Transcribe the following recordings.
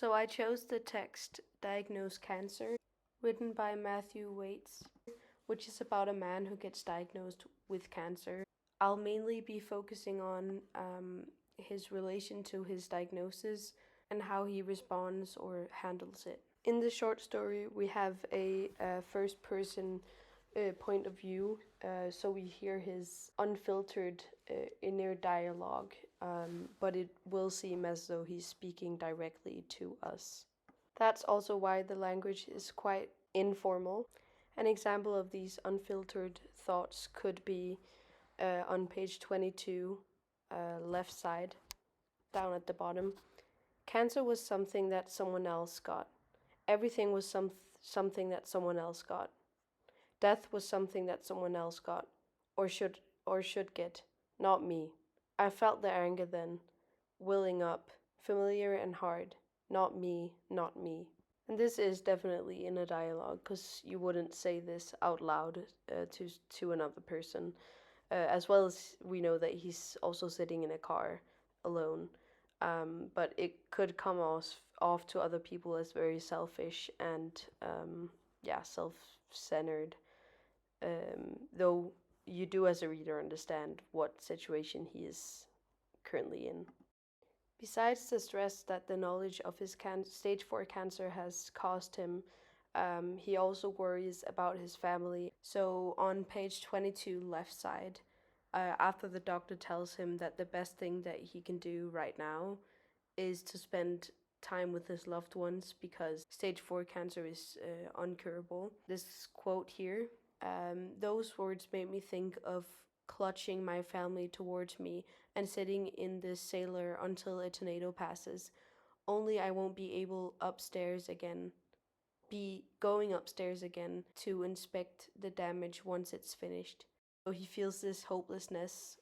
So I chose the text Diagnose Cancer, written by Matthew Waits, which is about a man who gets diagnosed with cancer. I'll mainly be focusing on his relation to his diagnosis and how he responds or handles it. In the short story, we have a first person point of view, so we hear his unfiltered inner dialogue, but it will seem as though he's speaking directly to us. That's also why the language is quite informal. An example of these unfiltered thoughts could be on page 22, left side, down at the bottom. Cancer was something that someone else got. Everything was something that someone else got. Death was something that someone else got, or should get, not me. I felt the anger then, welling up, familiar and hard. Not me, not me. And this is definitely in a dialogue, because you wouldn't say this out loud to another person. As well as we know that he's also sitting in a car alone. But it could come off to other people as very selfish and self-centered. Though you do as a reader understand what situation he is currently in. Besides the stress that the knowledge of his stage 4 cancer has caused him, he also worries about his family. So on page 22, left side, after the doctor tells him that the best thing that he can do right now is to spend time with his loved ones because stage 4 cancer is uncurable. This quote here, those words made me think of clutching my family towards me and sitting in the sailor until a tornado passes. Only I won't be going upstairs again to inspect the damage once it's finished. So he feels this helplessness,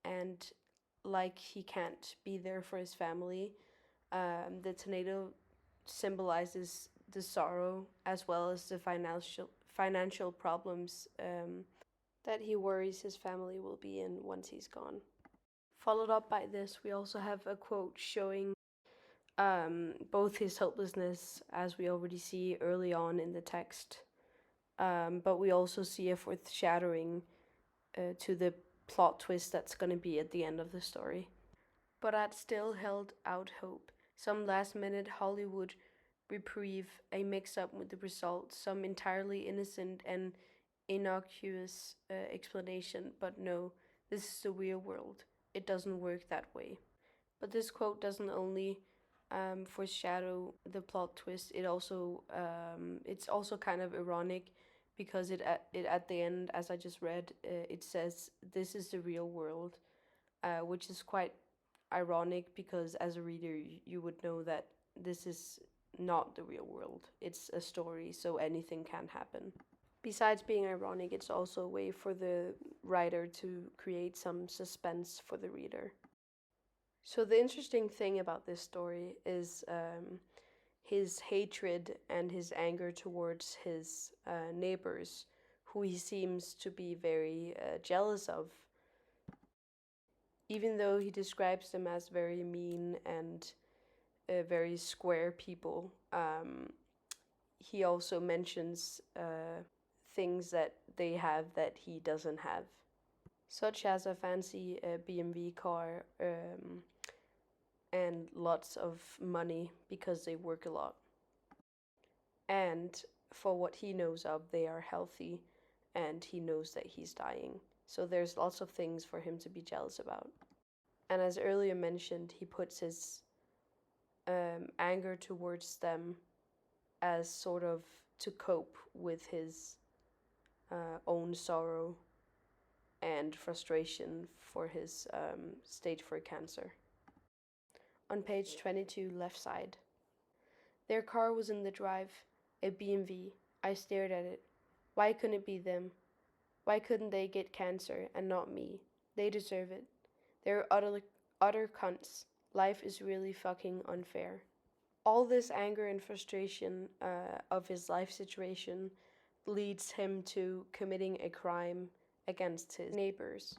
and like he can't be there for his family. The tornado symbolizes the sorrow as well as the financial problems that he worries his family will be in once he's gone. Followed up by this, we also have a quote showing both his hopelessness, as we already see early on in the text, but we also see a foreshadowing to the plot twist that's going to be at the end of the story. But I'd still held out hope. Some last-minute Hollywood reprieve, a mix-up with the result, some entirely innocent and innocuous explanation, but no, this is the real world. It doesn't work that way. But this quote doesn't only foreshadow the plot twist. It's also kind of ironic because it at the end, as I just read, it says this is the real world, which is quite ironic because as a reader you would know that this is not the real world. It's a story, so anything can happen. Besides being ironic, it's also a way for the writer to create some suspense for the reader. So the interesting thing about this story is his hatred and his anger towards his neighbors, who he seems to be very jealous of. Even though he describes them as very mean and very square people, he also mentions things that they have that he doesn't have, such as a fancy BMW car and lots of money because they work a lot. And for what he knows of, they are healthy and he knows that he's dying. So there's lots of things for him to be jealous about. And as earlier mentioned, he puts his anger towards them as sort of to cope with his own sorrow and frustration for his stage 4 cancer. On page 22, left side. Their car was in the drive, a BMW. I stared at it. Why couldn't it be them? Why couldn't they get cancer and not me? They deserve it. They're utter cunts. Life is really fucking unfair. All this anger and frustration of his life situation leads him to committing a crime against his neighbors.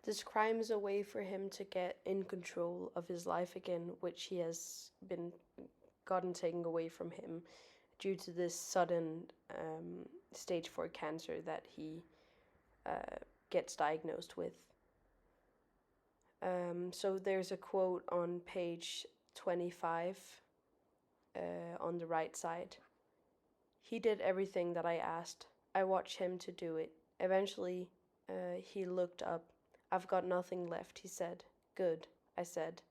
This crime is a way for him to get in control of his life again, which he has been gotten taken away from him due to this sudden stage 4 cancer that he gets diagnosed with. So there's a quote on page 25 on the right side. He did everything that I asked. I watched him to do it. Eventually, he looked up. I've got nothing left, he said. Good, I said.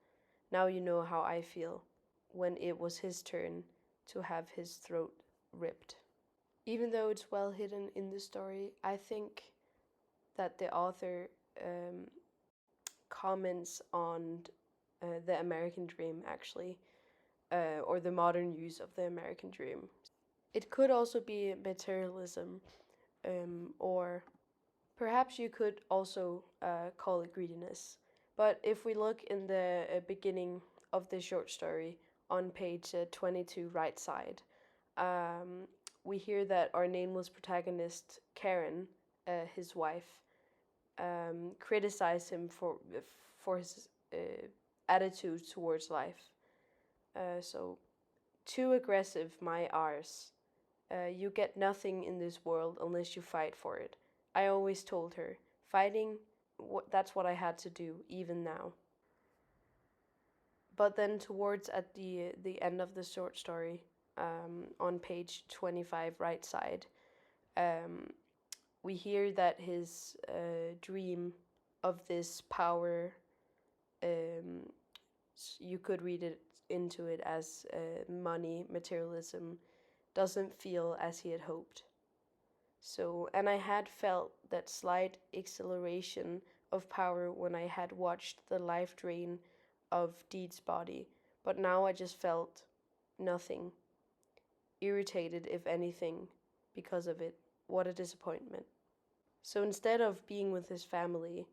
Now you know how I feel when it was his turn to have his throat ripped. Even though it's well hidden in the story, I think that the author comments on the American dream, actually, or the modern use of the American dream. It could also be materialism, or perhaps you could also call it greediness. But if we look in the beginning of the short story on page 22, right side, we hear that our nameless protagonist, Karen, his wife, criticized him for his attitude towards life. So, too aggressive, my R's. You get nothing in this world unless you fight for it. I always told her, fighting, that's what I had to do, even now. But then towards at the end of the short story, on page 25, right side, we hear that his dream of this power, you could read it into it as money, materialism, doesn't feel as he had hoped. So, and I had felt that slight acceleration of power when I had watched the life drain of Deed's body, but now I just felt nothing. Irritated, if anything, because of it. What a disappointment. So instead of being with his family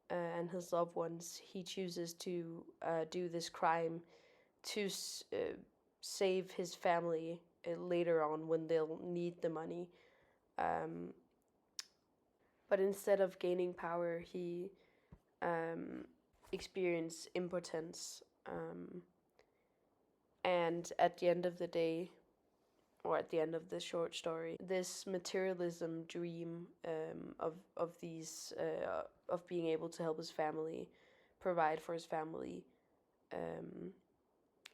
and his loved ones, he chooses to do this crime to save his family later on when they'll need the money. But instead of gaining power, he experienced impotence. And at the end of the day, or at the end of the short story, this materialism dream of these of being able to help his family, provide for his family,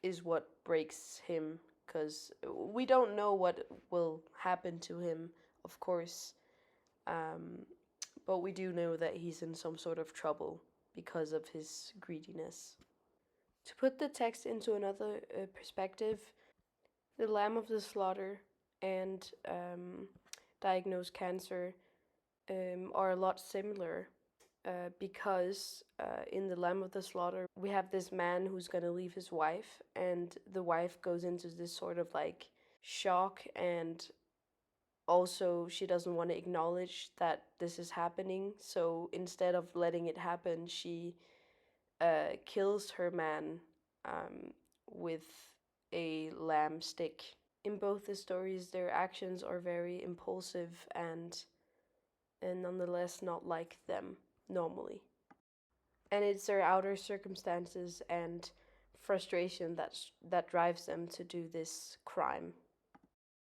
is what breaks him. Because we don't know what will happen to him, of course, but we do know that he's in some sort of trouble because of his greediness. To put the text into another perspective, the Lamb of the Slaughter and diagnosed cancer are a lot similar because in the Lamb of the Slaughter we have this man who's going to leave his wife, and the wife goes into this sort of like shock, and also she doesn't want to acknowledge that this is happening, so instead of letting it happen, she kills her man with a lamb stick. In both the stories, their actions are very impulsive and nonetheless not like them normally. And it's their outer circumstances and frustration that drives them to do this crime.